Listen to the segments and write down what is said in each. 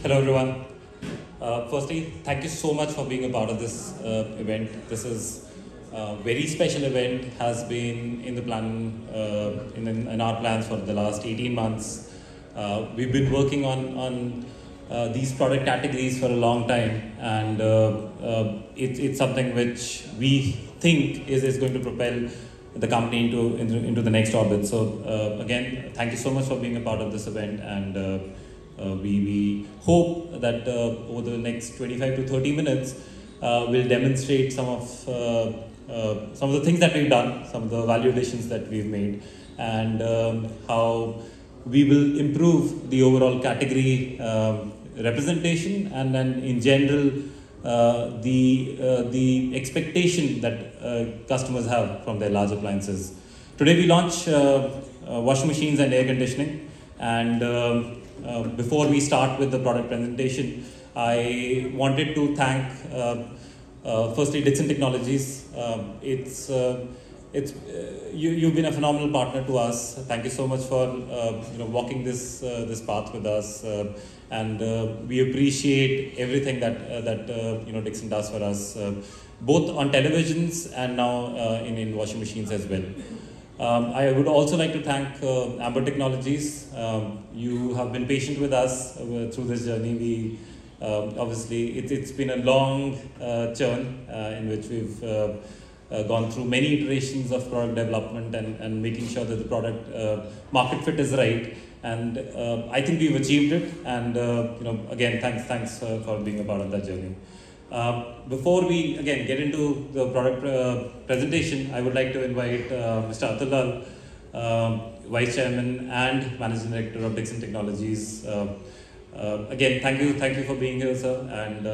Hello everyone. Firstly, thank you so much for being a part of this event. This is a very special event, has been in the plan, in our plans for the last 18 months. We've been working on these product categories for a long time, and it's something which we think is going to propel the company into the next orbit. So again, thank you so much for being a part of this event, and we hope that over the next 25 to 30 minutes, we'll demonstrate some of the things that we've done, some of the value additions that we've made, and how we will improve the overall category representation, and then in general the expectation that customers have from their large appliances. Today we launch washing machines and air conditioning, and before we start with the product presentation, I wanted to thank firstly Dixon Technologies. You've been a phenomenal partner to us. Thank you so much for walking this path with us, and we appreciate everything that Dixon does for us, both on televisions and now in washing machines as well. I would also like to thank Amber Technologies. You have been patient with us through this journey. We obviously it's been a long churn in which we've gone through many iterations of product development and making sure that the product market fit is right. And I think we've achieved it. And again, thanks for being a part of that journey. Before we again get into the product presentation, I would like to invite Mr. Atul Lal, Vice Chairman and Managing Director of Dixon Technologies. Again, thank you for being here, sir. And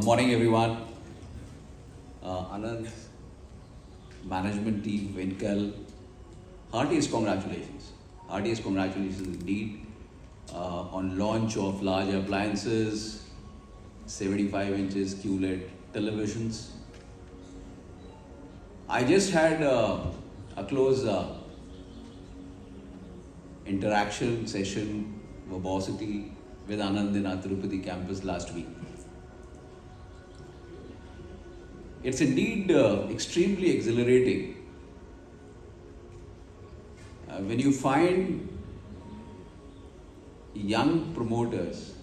morning, everyone. Anand, management team of Indkal, heartiest congratulations. Heartiest congratulations indeed on launch of large appliances, 75 inches QLED televisions. I just had a close interaction session, verbosity with Anand in our Tirupati campus last week. It's indeed extremely exhilarating when you find young promoters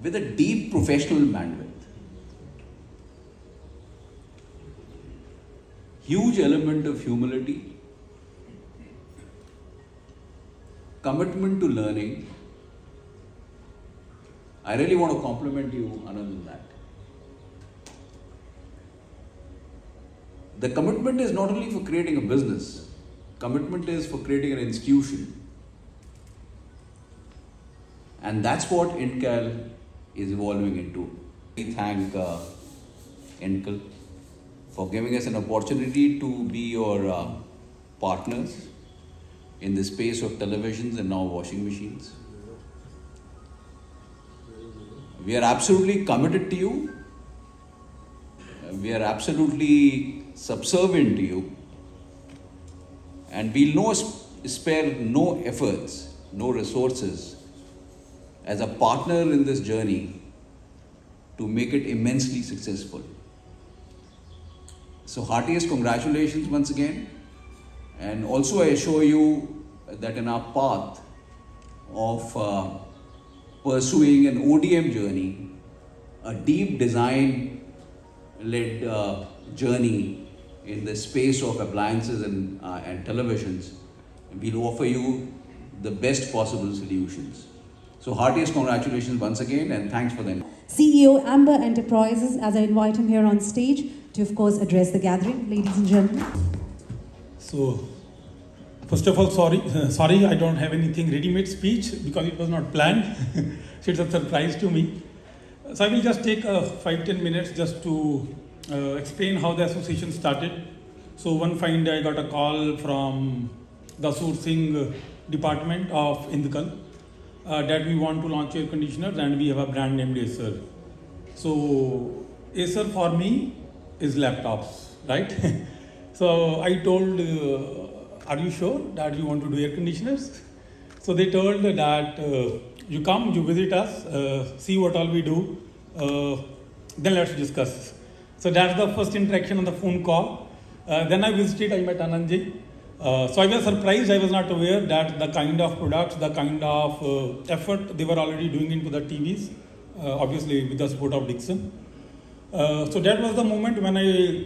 with a deep professional bandwidth, huge element of humility, commitment to learning. I really want to compliment you, Anand, on that. The commitment is not only for creating a business, commitment is for creating an institution. And that's what Indkal is evolving into. We thank Indkal for giving us an opportunity to be your partners in the space of televisions and now washing machines. We are absolutely committed to you. We are absolutely subservient to you, and we'll spare no efforts, no resources as a partner in this journey to make it immensely successful. So heartiest congratulations once again, and also I assure you that in our path of pursuing an ODM journey, a deep design-led journey in the space of appliances and televisions, we'll offer you the best possible solutions. So heartiest congratulations once again, and thanks for them. CEO Amber Enterprises, as I invite him here on stage to of course address the gathering. Ladies and gentlemen. So first of all, sorry I don't have anything ready-made speech because it was not planned. So it's a surprise to me. So I will just take 5-10 minutes just to explain how the association started. So one fine day I got a call from the sourcing department of Indkal that we want to launch air conditioners and we have a brand named Acer. So Acer for me is laptops, right? So I told, are you sure that you want to do air conditioners? So they told that you come, you visit us, see what all we do, then let's discuss. So that's the first interaction on the phone call. Then I visited, I met Anandji. So I was surprised, I was not aware that the kind of products, the kind of effort they were already doing into the TVs, obviously with the support of Dixon. So that was the moment when I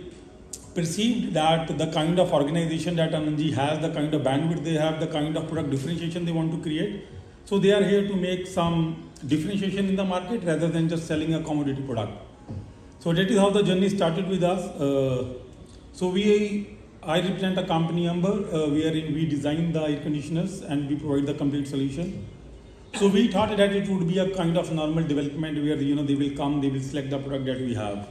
perceived that the kind of organization that Anandji has, the kind of bandwidth they have, the kind of product differentiation they want to create. So they are here to make some differentiation in the market rather than just selling a commodity product. So that is how the journey started with us. I represent a company number wherein we design the air conditioners and we provide the complete solution. So we thought that it would be a kind of normal development where they will come, they will select the product that we have.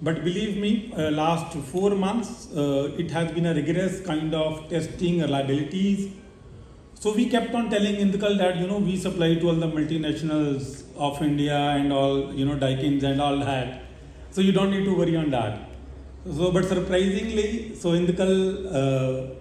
But believe me, last 4 months, it has been a rigorous kind of testing, reliabilities. So we kept on telling Indkal that we supply to all the multinationals of India and all Daikin's and all that. So you don't need to worry on that. So, but surprisingly, so Indkal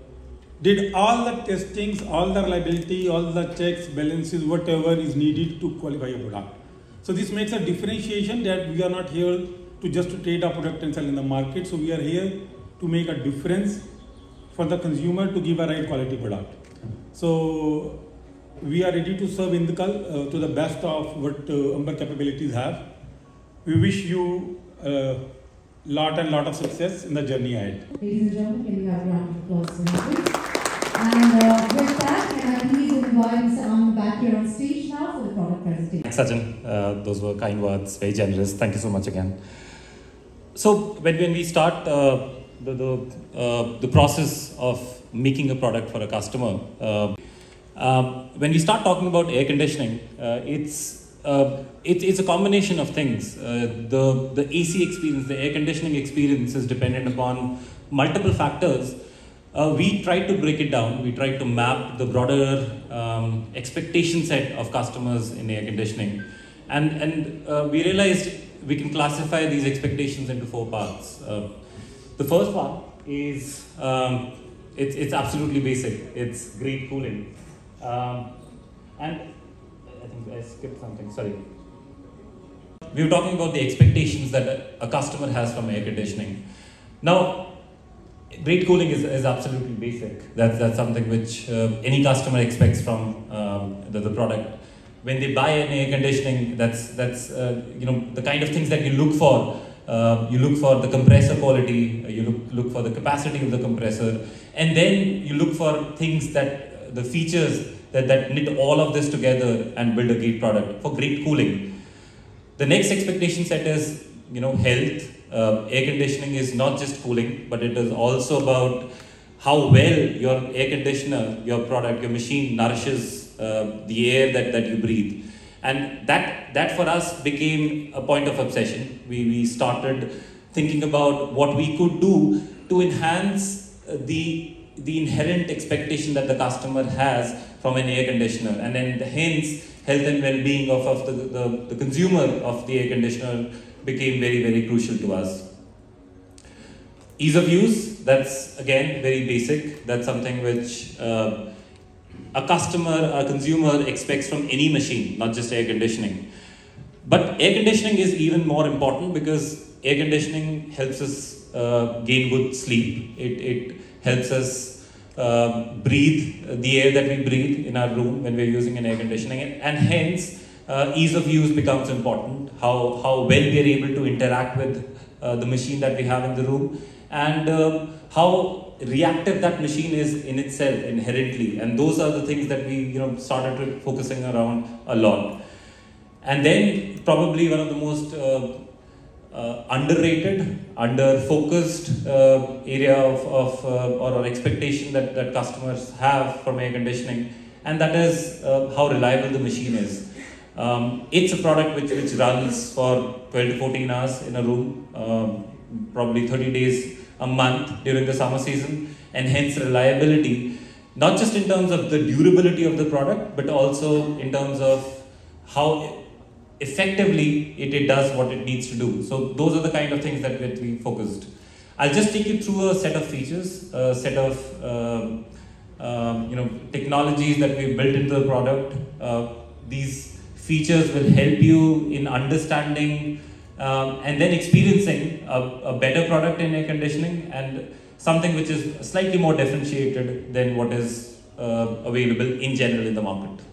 did all the testings, all the reliability, all the checks, balances, whatever is needed to qualify a product. So this makes a differentiation that we are not here to just to trade a product and sell in the market. So we are here to make a difference for the consumer to give a right quality product. So we are ready to serve Indkal to the best of what our capabilities have. We wish you lot of success in the journey ahead. Ladies and gentlemen, can we have a round of applause for him, please? And with that, can I please invite Mr. Anand back here on stage now for the product presentation? Thanks, Sachin. Those were kind words, very generous. Thank you so much again. So when we start the process of making a product for a customer, when we start talking about air conditioning, it's a combination of things. The AC experience, the air conditioning experience is dependent upon multiple factors. We tried to break it down. We tried to map the broader expectation set of customers in air conditioning. And we realized we can classify these expectations into 4 parts. The first one is, it's absolutely basic. It's great cooling. And I think I skipped something, sorry. We were talking about the expectations that a customer has from air conditioning. Now, great cooling is absolutely basic. That's something which any customer expects from the product. When they buy an air conditioning, that's the kind of things that you look for. You look for the compressor quality, you look for the capacity of the compressor, and then you look for things that, the features that knit all of this together and build a great product for great cooling. The next expectation set is, health. Air conditioning is not just cooling, but it is also about how well your air conditioner, your product, your machine nourishes the air that you breathe. And that for us became a point of obsession. We started thinking about what we could do to enhance the inherent expectation that the customer has from an air conditioner, and then hence health and well-being of the consumer of the air conditioner became very, very crucial to us. Ease of use, that's again very basic. That's something which a customer, a consumer expects from any machine, not just air conditioning. But air conditioning is even more important because air conditioning helps us gain good sleep. It helps us breathe the air that we breathe in our room when we're using an air conditioning, and hence ease of use becomes important. How well we are able to interact with the machine that we have in the room, and how reactive that machine is in itself inherently. And those are the things that we started focusing around a lot. And then probably one of the most underrated, under-focused area or expectation that customers have from air conditioning, and that is how reliable the machine is. It's a product which runs for 12 to 14 hours in a room, probably 30 days a month during the summer season, and hence reliability, not just in terms of the durability of the product, but also in terms of how effectively it does what it needs to do. So those are the kind of things that we focused. I'll just take you through a set of features, a set of technologies that we've built into the product. These features will help you in understanding and then experiencing a better product in air conditioning, and something which is slightly more differentiated than what is available in general in the market.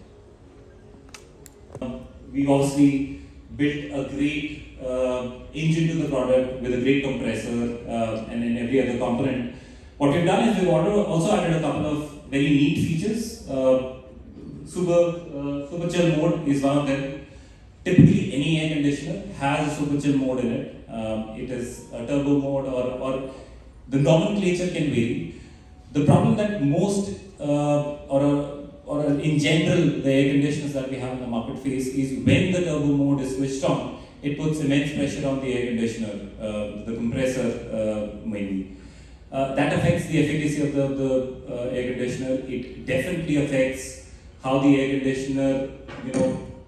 We obviously built a great engine to the product with a great compressor and in every other component. What we've done is we've also added a couple of very neat features. Super chill mode is one of them. Typically, any air conditioner has a super chill mode in it. It is a turbo mode, or the nomenclature can vary. The problem that most or in general the air conditioners that we have in the market face is when the turbo mode is switched on, it puts immense pressure on the air conditioner, the compressor mainly. That affects the efficacy of the air conditioner. It definitely affects how the air conditioner,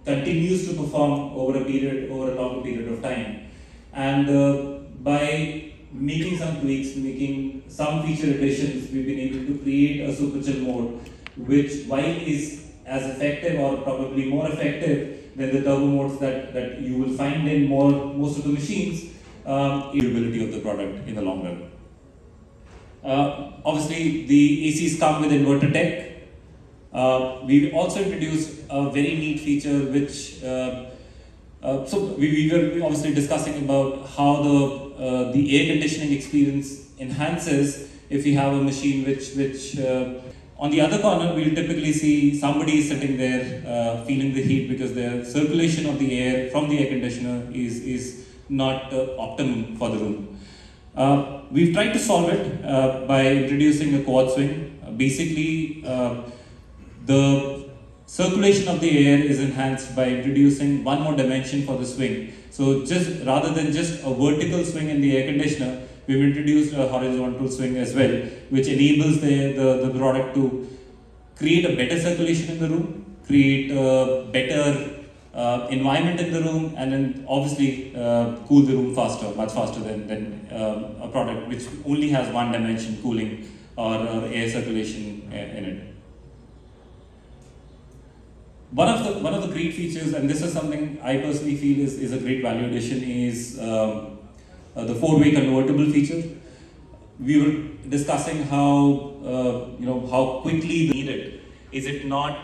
continues to perform over a longer period of time. And by making some tweaks, making some feature additions, we've been able to create a super chill mode, which while is as effective or probably more effective than the turbo modes that you will find in most of the machines, durability of the product in the long run. Obviously, the ACs come with inverter tech. We've also introduced a very neat feature which, so we were obviously discussing about how the air conditioning experience enhances if you have a machine which on the other corner we'll typically see somebody sitting there feeling the heat because the circulation of the air from the air conditioner is not optimum for the room. We've tried to solve it by introducing a quad swing. Basically, the circulation of the air is enhanced by introducing one more dimension for the swing. So just rather than just a vertical swing in the air conditioner, we've introduced a horizontal swing as well, which enables the product to create a better circulation in the room, create a better environment in the room, and then obviously cool the room faster, much faster than a product which only has one dimension, cooling or air circulation in it. One of the great features, and this is something I personally feel is a great value addition, is the 4-way convertible feature. We were discussing how how quickly needed. Is it not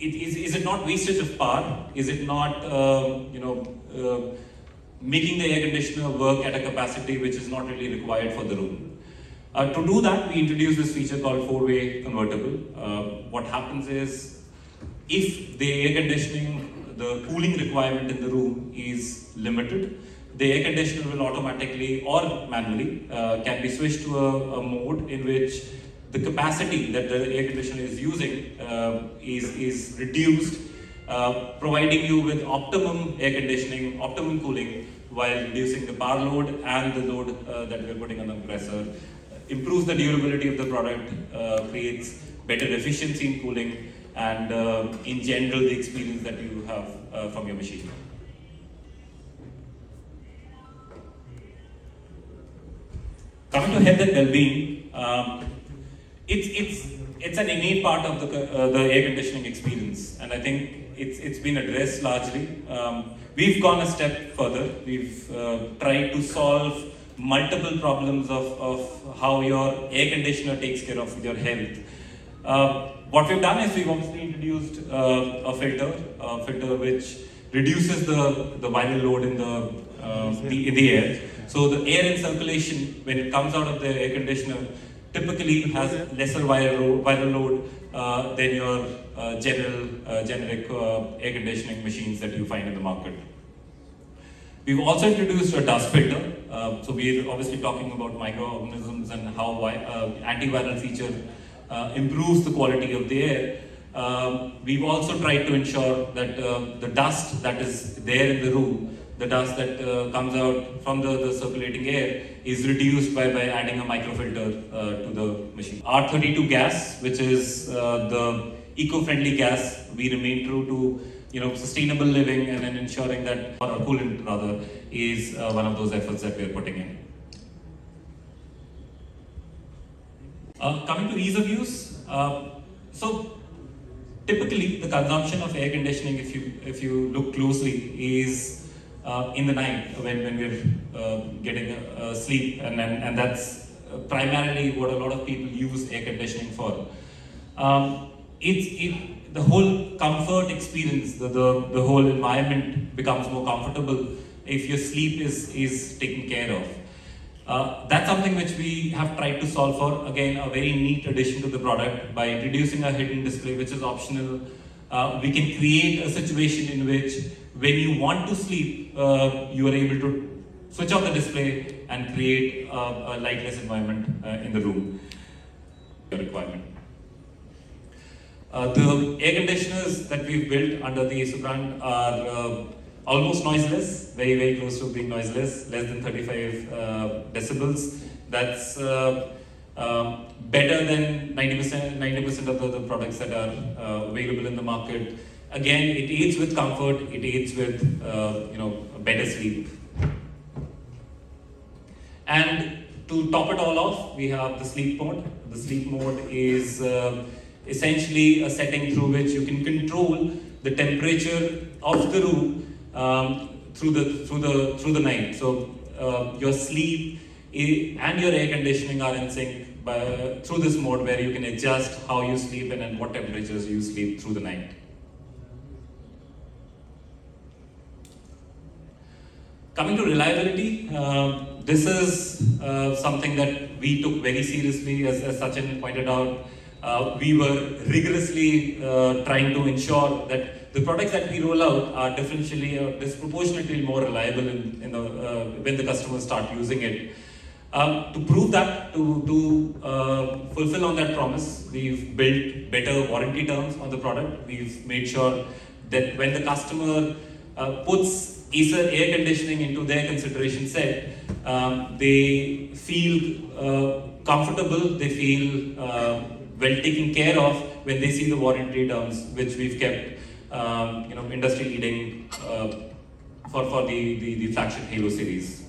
is it not wastage of power? Is it not making the air conditioner work at a capacity which is not really required for the room? To do that, we introduced this feature called 4-way convertible. What happens is, if the air conditioning, the cooling requirement in the room is limited, the air conditioner will automatically or manually can be switched to a mode in which the capacity that the air conditioner is using is reduced, providing you with optimum air conditioning, optimum cooling, while reducing the power load and the load that we are putting on the compressor. Improves the durability of the product, creates better efficiency in cooling, and in general the experience that you have from your machine. Coming to health and well-being, it's an innate part of the air conditioning experience, and I think it's been addressed largely. We've gone a step further. We've tried to solve multiple problems of how your air conditioner takes care of your health. What we've done is we've obviously introduced a filter which reduces the viral load in the air. So the air in circulation, when it comes out of the air conditioner, typically has lesser viral load than your generic air conditioning machines that you find in the market. We've also introduced a dust filter. So we're obviously talking about microorganisms and how antiviral feature improves the quality of the air. We've also tried to ensure that the dust that is there in the room, the dust that comes out from the circulating air, is reduced by adding a microfilter to the machine. R32 gas, which is the eco-friendly gas, we remain true to sustainable living, and then ensuring that our coolant rather is one of those efforts that we are putting in. Coming to ease of use, so typically the consumption of air conditioning, if you look closely, is in the night when we're getting sleep, and that's primarily what a lot of people use air conditioning for. The whole comfort experience, the whole environment becomes more comfortable if your sleep is taken care of. That's something which we have tried to solve for. Again, a very neat addition to the product by introducing a hidden display, which is optional. We can create a situation in which when you want to sleep, you are able to switch off the display and create a lightless environment in the room. Requirement. The air conditioners that we've built under the Acer brand are almost noiseless, very, very close to being noiseless, less than 35 decibels. That's better than 90% of the products that are available in the market. Again, it aids with comfort, it aids with better sleep. And to top it all off, we have the sleep mode. The sleep mode is essentially a setting through which you can control the temperature of the room through the night. So your sleep and your air conditioning are in sync through this mode, where you can adjust how you sleep and at what temperatures you sleep through the night. Coming to reliability, this is something that we took very seriously, as Sachin pointed out. We were rigorously trying to ensure that the products that we roll out are disproportionately more reliable when the customers start using it. To prove that, to fulfill on that promise, we've built better warranty terms on the product. We've made sure that when the customer puts Acer air conditioning into their consideration set, they feel comfortable, they feel well taken care of when they see the warranty terms, which we've kept industry leading for the flagship Halo series.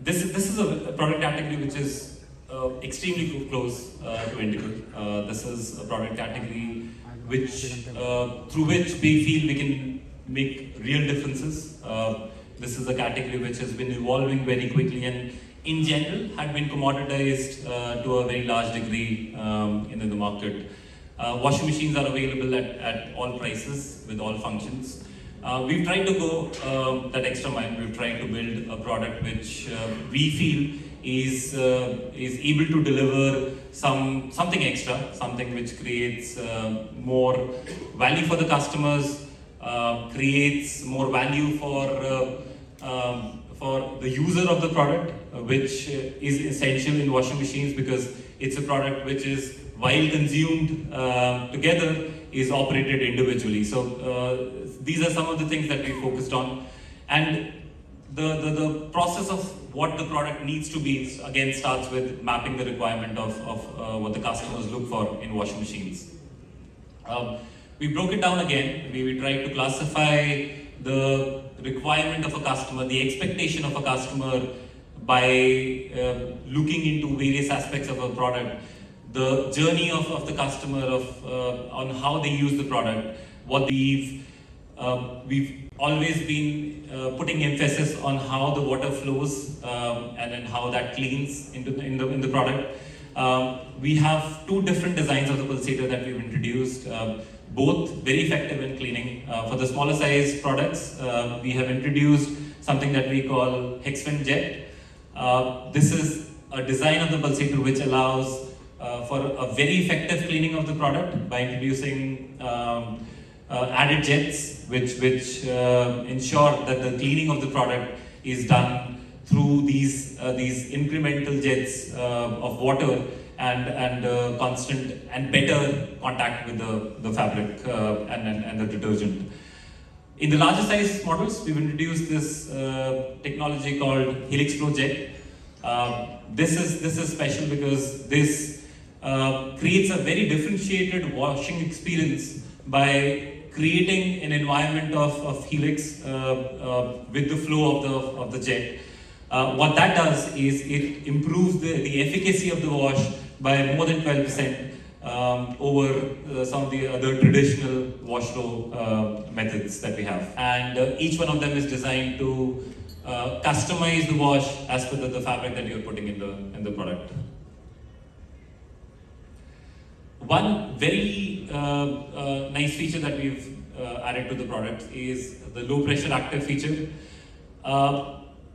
This is a product category which is extremely close to Indkal. This is a product category through which we feel we can make real differences. This is a category which has been evolving very quickly and in general had been commoditized to a very large degree in the market. Washing machines are available at all prices with all functions. We've tried to go that extra mile. We've tried to build a product which we feel is able to deliver something extra, something which creates more value for the customers, creates more value for the user of the product, which is essential in washing machines because it's a product which is, while consumed together, is operated individually. So these are some of the things that we focused on, and the process of what the product needs to be again starts with mapping the requirement of what the customers look for in washing machines. We broke it down again. We tried to classify the requirement of a customer, the expectation of a customer, by looking into various aspects of a product, the journey of the customer on how they use the product. What we've always been putting emphasis on how the water flows and then how that cleans in the product. We have two different designs of the pulsator that we've introduced, both very effective in cleaning. For the smaller size products, we have introduced something that we call Hexfin Jet. This is a design of the pulsator which allows for a very effective cleaning of the product by introducing added jets which ensure that the cleaning of the product is done through these incremental jets of water and constant and better contact with the fabric and the detergent. In the larger size models, we've introduced this technology called Helix Pro Jet. This is special because this creates a very differentiated washing experience by creating an environment of helix with the flow of the jet. What that does is it improves the efficacy of the wash by more than 12% over some of the other traditional wash flow methods that we have. And each one of them is designed to customize the wash as per the fabric that you're putting in the product. One very nice feature that we've added to the product is the low pressure active feature.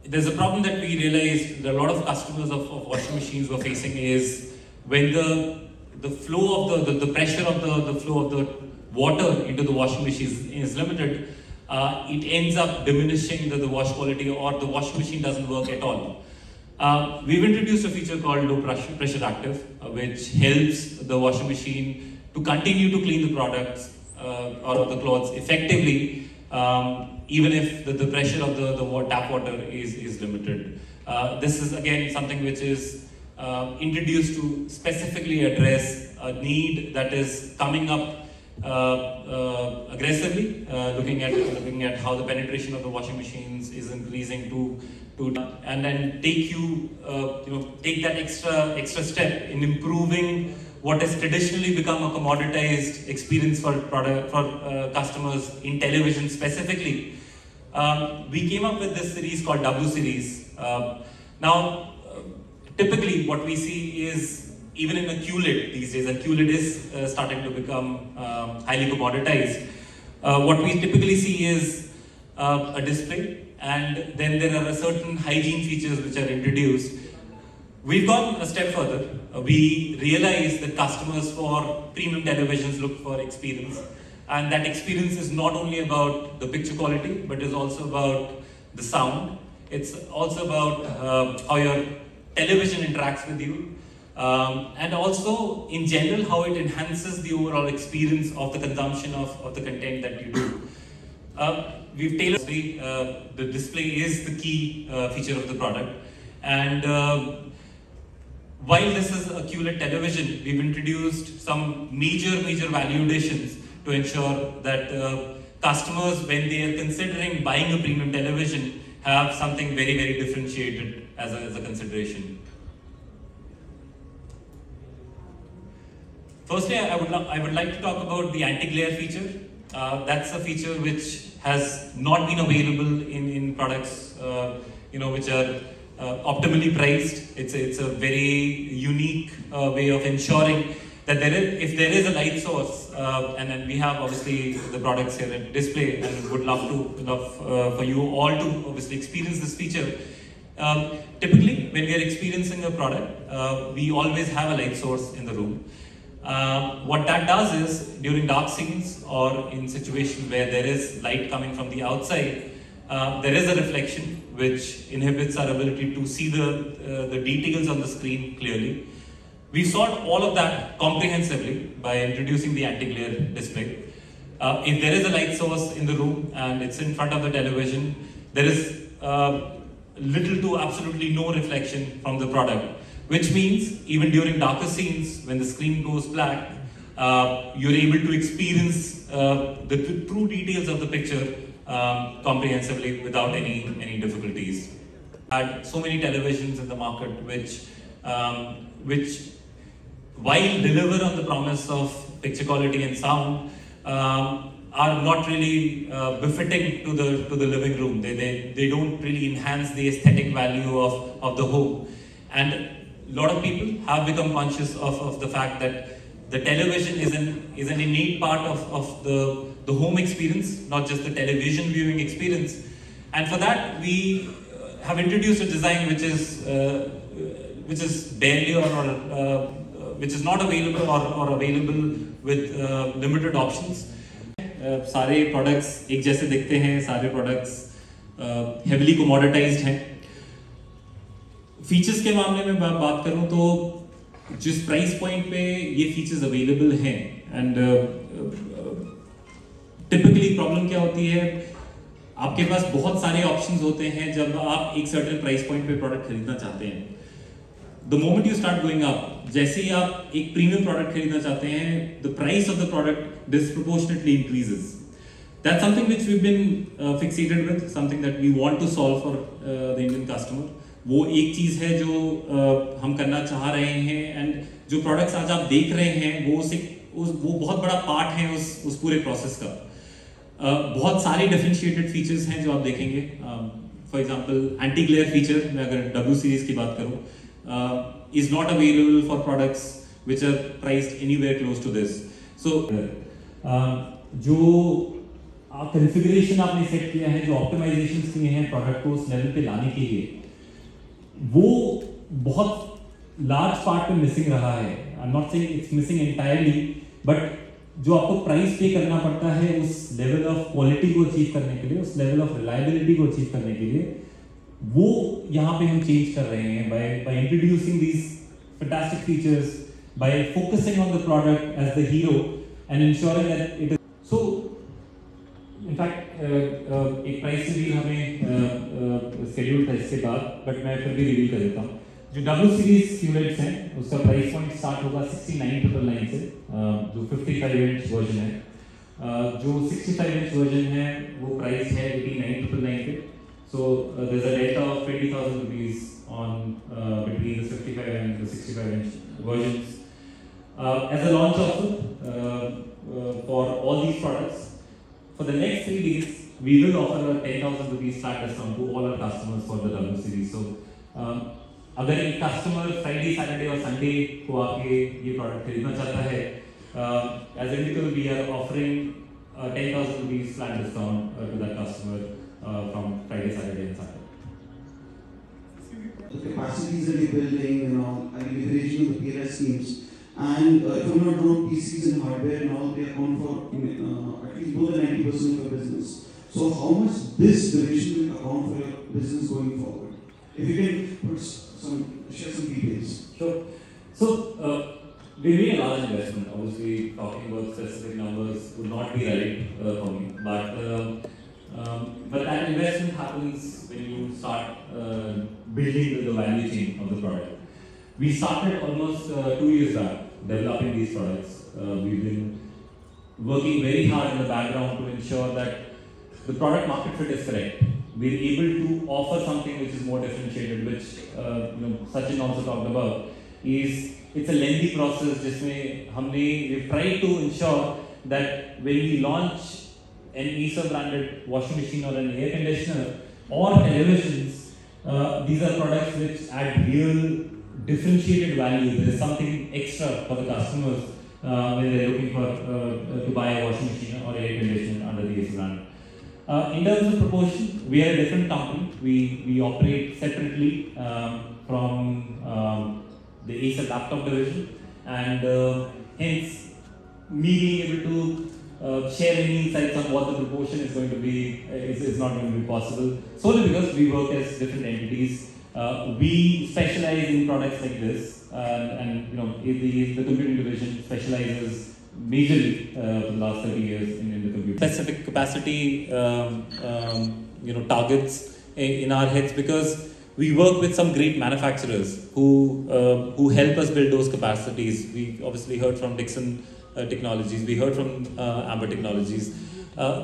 There's a problem that we realized that a lot of customers of washing machines were facing is when the flow of the pressure of the flow of the water into the washing machine is limited, it ends up diminishing the wash quality, or the washing machine doesn't work at all. We've introduced a feature called low pressure active, which helps the washing machine to continue to clean the products or the clothes effectively, even if the pressure of the tap water is limited. This is again something which is introduced to specifically address a need that is coming up aggressively, looking at how the penetration of the washing machines is increasing and then take that extra step in improving what has traditionally become a commoditized experience for customers in television specifically. We came up with this series called W Series. Now, typically what we see is, even in a QLED these days, and QLED is starting to become highly commoditized. What we typically see is a display, and then there are certain hygiene features which are introduced. We've gone a step further. We realize that customers for premium televisions look for experience, and that experience is not only about the picture quality, but is also about the sound. It's also about how your television interacts with you. And also, in general, how it enhances the overall experience of the consumption of the content that you do. We've tailored the display is the key feature of the product. And while this is a QLED television, we've introduced some major value additions to ensure that customers, when they are considering buying a premium television, have something very differentiated as a consideration. Firstly, I would like to talk about the anti-glare feature. That's a feature which has not been available in products which are optimally priced. It's a very unique way of ensuring that if there is a light source, and then we have obviously the products here at display, and would love for you all to obviously experience this feature. Typically, when we are experiencing a product, we always have a light source in the room. What that does is, during dark scenes or in situations where there is light coming from the outside, there is a reflection which inhibits our ability to see the details on the screen clearly. We solved all of that comprehensively by introducing the anti-glare display. If there is a light source in the room and it's in front of the television, there is little to absolutely no reflection from the product. Which means, even during darker scenes, when the screen goes black, you're able to experience the true details of the picture comprehensively without any difficulties. Had so many televisions in the market which while deliver on the promise of picture quality and sound, are not really befitting to the living room. They don't really enhance the aesthetic value of the home. And a lot of people have become conscious of the fact that the television is an innate part of the home experience, not just the television viewing experience. And for that, we have introduced a design which is barely which is not available or available with limited options. सारे products एक जैसे दिखते हैं, सारे products heavily commoditized हैं. Features के मामले में बात करूँ तो जिस प्राइस पॉइंट पे ये फीचर्स अवेलेबल हैं एंड टिपिकली प्रॉब्लम क्या होती है, आपके पास बहुत सारे ऑप्शंस होते हैं जब आप एक सर्टेन प्राइस पॉइंट पे प्रोडक्ट खरीदना चाहते हैं. The moment you start going up, जैसे ही आप एक प्रीमियम प्रोडक्ट खरीदना चाहते हैं, the price of the product disproportionately increases. That's something which we have been fixated with, something that we want to solve for the Indian customer. वो एक चीज है जो हम करना चाह रहे हैं एंड जो प्रोडक्ट्स आज आप देख रहे हैं वो बहुत बड़ा पार्ट है उस पूरे प्रोसेस का. बहुत सारे डिफरेंशिएटेड फीचर्स हैं जो आप देखेंगे. For example anti glare feature में अगर W सीरीज की बात करूं, is not available for products which are priced anywhere close to this. So जो कॉन्फ़िगरेशन आपने सेट किया है, जो ऑप्टिमाइजेशंस किए हैं प्रोडक्ट को उस लेवल पे लाने के लिए, वो बहुत लार्ज पार्ट में मिसिंग रहा है. I am not saying it's missing entirely, but जो आपको प्राइस पे करना पड़ता है उस लेवल ऑफ क्वालिटी को अचीव करने के लिए, उस लेवल ऑफ रिलायबिलिटी को अचीव करने के लिए, वो यहाँ पे हम चेंज कर रहे हैं by introducing these fantastic features, by focusing on the product as the hero and ensuring that it is. So in fact एक प्राइस रिवील हमें scheduled था इसके बाद, बट मैं फिर भी रिवील कर देता हूँ. जो W सीरीज QLEDs हैं उसका प्राइस पॉइंट स्टार्ट होगा 69,999 से, जो 55 इंच वर्जन है. जो 65 इंच वर्जन है वो प्राइस है 89,999 पे. So there's a delta of 20,000 rupees on between the 55 and the 65 inch versions. As a launch offer for all these products, for the next 3 days, we will offer a 10,000 rupees flat discount to all our customers for the W series. So अगर एक customer Friday, Saturday और Sunday को आके ये product खरीदना चाहता है, as Indkal we are offering 10,000 rupees flat discount to that customer from Friday, Saturday and Sunday. The capacities that you're building, and leveraging the PLS schemes, and if I'm not wrong, PCs and hardware and all, they account for at least more than 90% of your business. So how much this division will account for your business going forward? If you can share some details. Sure. So we made a large investment. Obviously, talking about specific numbers would not be right for me, but that investment happens when you start building the value chain of the product. We started almost 2 years back developing these products. We've been working very hard in the background to ensure that the product market fit is correct. We're able to offer something which is more differentiated, which Sachin also talked about. It's a lengthy process. जिसमें we've tried to ensure that when we launch an Acer branded washing machine or an air conditioner or televisions, these are products which add real differentiated value. There is something extra for the customers when they're looking for to buy a washing machine or air conditioner under the Acer brand. In terms of proportion, we are a different company. We operate separately from the Acer laptop division, and hence me being able to share any insights on what the proportion is going to be is not going to be possible, solely because we work as different entities. We specialize in products like this, and the computing division specializes majorly for the last 30 years in the computing. Specific capacity targets in our heads, because we work with some great manufacturers who help us build those capacities. We obviously heard from Dixon Technologies, we heard from Amber Technologies.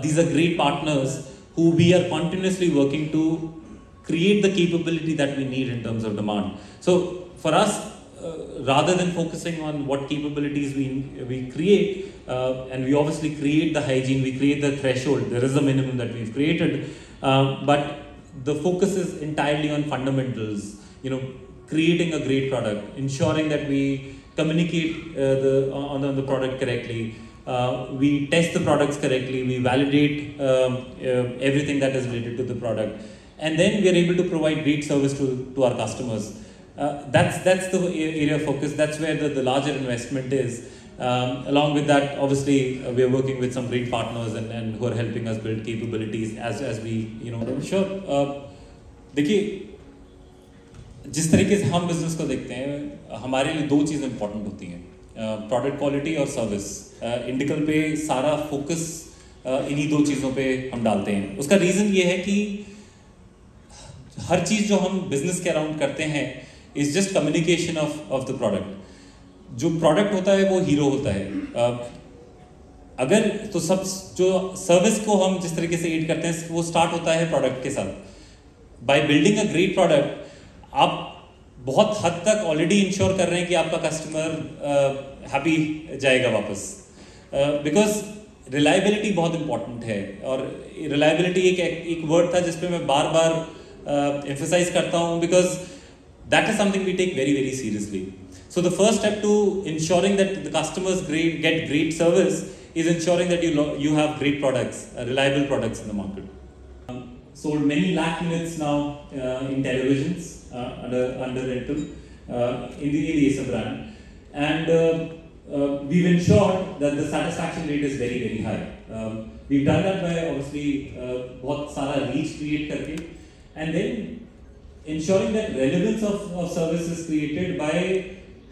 These are great partners who we are continuously working to create the capability that we need in terms of demand. So for us, rather than focusing on what capabilities we create, and we obviously create the hygiene, we create the threshold, there is a minimum that we've created, but the focus is entirely on fundamentals, creating a great product, ensuring that we communicate on the product correctly, we test the products correctly, we validate everything that is related to the product, and then we are able to provide great service to our customers. That's the area of focus. That's where the larger investment is. Along with that, obviously, we are working with some great partners and who are helping us build capabilities as we, sure. देखिए, जिस तरीके से हम business को देखते हैं, हमारे लिए दो चीज़ इंपॉर्टेंट होती हैं, प्रोडक्ट क्वालिटी और सर्विस. इंडिकल पे सारा फोकस इन्हीं दो चीज़ों पे हम डालते हैं. उसका रीज़न ये है कि हर चीज़ जो हम बिजनेस के अराउंड करते हैं is just communication of the product. जो प्रोडक्ट होता है वो हीरो होता है. अगर तो सब जो सर्विस को हम जिस तरीके से एड करते हैं वो स्टार्ट होता है प्रोडक्ट के साथ. By building a great product आप बहुत हद तक ऑलरेडी इंश्योर कर रहे हैं कि आपका कस्टमर हैप्पी जाएगा वापस. बिकॉज रिलायबिलिटी बहुत इंपॉर्टेंट है, और रिलायबिलिटी एक वर्ड था जिसपे मैं बार बार एम्फसाइज करता हूँ, because that is something we take very very seriously. So the first step to ensuring that the customers get great service is ensuring that you have great products, reliable products in the market. Sold many lakh units now in televisions under rental in the Acer brand, and we've ensured that the satisfaction rate is very very high. We've done that by obviously बहुत सारा reach create करके, and then ensuring that relevance of service is created by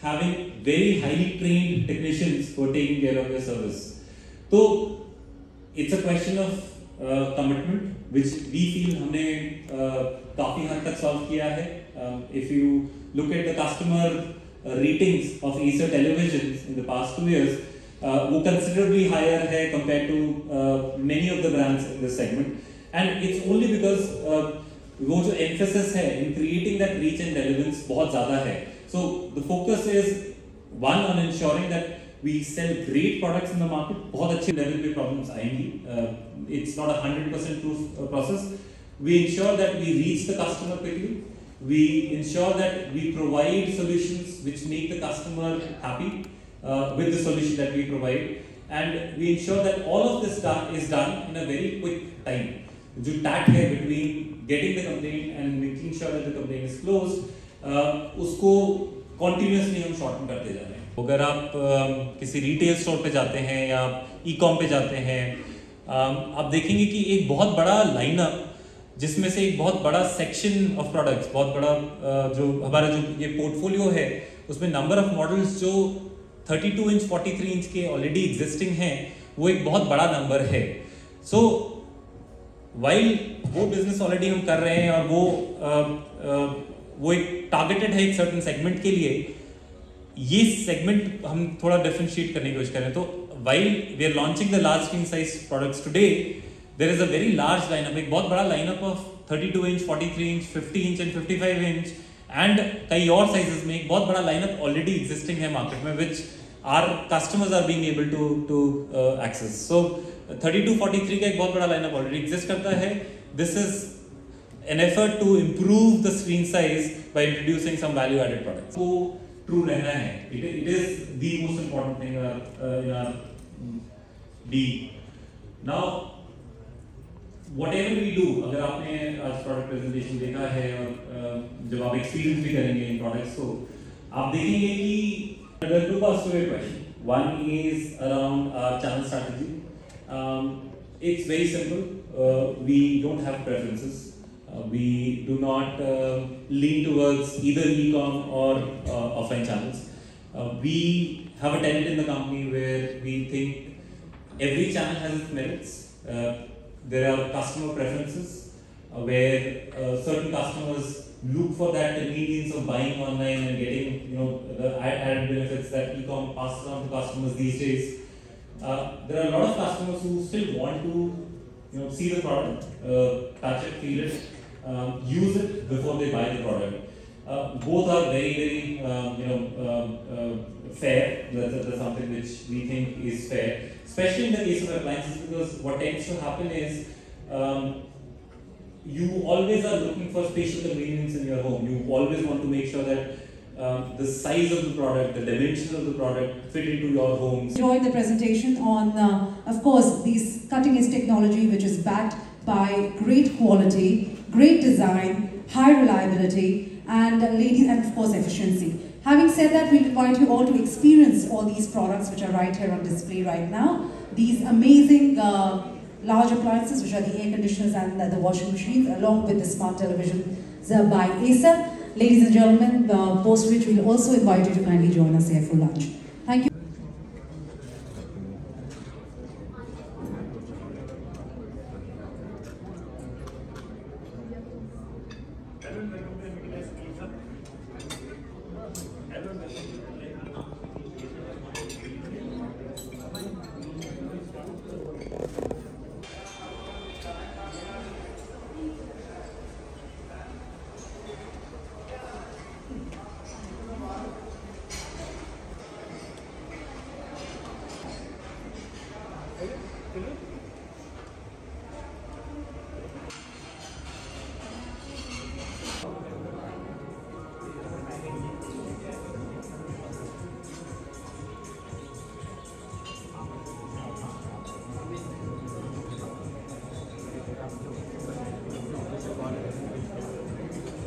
having very highly trained technicians who are taking care of your service. So it's a question of commitment, which we feel हमने काफी हद तक solve किया है. If you look at the customer ratings of Acer televisions in the past 2 years, वो considerably higher है compared to many of the brands in this segment, and it's only because वो जो emphasis है in creating that reach and relevance बहुत ज़्यादा है. So the focus is one on ensuring that we sell great products in the market. बहुत अच्छे level पे problems आएंगी. It's not a 100% proof process. We ensure that we reach the customer quickly. We ensure that we provide solutions which make the customer happy with the solution that we provide, and we ensure that all of this is done in a very quick time. जो tag है between getting the complaint and making sure that the complaint is closed, उसको continuously हम shorten करते जा रहे हैं. अगर आप किसी रिटेल स्टोर पे जाते हैं या ई-कॉम पे जाते हैं, आप देखेंगे कि एक बहुत बड़ा लाइनअप, जिसमें से एक बहुत बड़ा सेक्शन ऑफ प्रोडक्ट्स, बहुत बड़ा जो हमारा जो ये पोर्टफोलियो है, उसमें नंबर ऑफ मॉडल्स जो 32 इंच 43 इंच के ऑलरेडी एग्जिस्टिंग हैं, वो एक बहुत बड़ा नंबर है. सो वाइल वो बिजनेस ऑलरेडी हम कर रहे हैं और वो एक टारगेटेड है एक सर्टेन सेगमेंट के लिए, ये सेगमेंट हम थोड़ा डिफरेंशिएट करने की कोशिश करें. तो while we are launching the large screen size products today, there is a very large lineup, एक बहुत बड़ा lineup of 32 inch, 43 inch, 50 inch and 55 inch and कई और sizes में एक बहुत बड़ा lineup already existing है market में, which our customers are being able to access. So 32-43 का एक बहुत बड़ा lineup already exist करता है. This is an effort to improve the screen size by introducing some value-added products. So true रहना है. It is the most important thing in our D. Now, whatever we do, अगर आपने आज product presentation देखा है और जब आप experience भी करेंगे इन products को, आप देखेंगे कि there are two parts to your question. One is around our channel strategy. It's very simple. We don't have preferences. We do not lean towards either e-com or offline channels. We have a tenet in the company where we think every channel has its merits. There are customer preferences where certain customers look for that convenience of buying online and getting the added benefits that e-com passes on to customers these days. There are a lot of customers who still want to see the product, touch it, feel it. Use it before they buy the product. Both are very fair. That's something which we think is fair, especially in the case of appliances, because what tends to happen is you always are looking for spatial convenience in your home. You always want to make sure that the size of the product, the dimensions of the product fit into your homes. Enjoyed the presentation on, of course, these cutting-edge technology which is backed by great quality. great design, high reliability, and and of course efficiency. Having said that, we invite you all to experience all these products which are right here on display right now. These amazing large appliances, which are the air conditioners and the washing machines, along with the smart televisions by Acer. Ladies and gentlemen, post which we'll also invite you to kindly join us here for lunch. Thank you.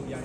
Yeah.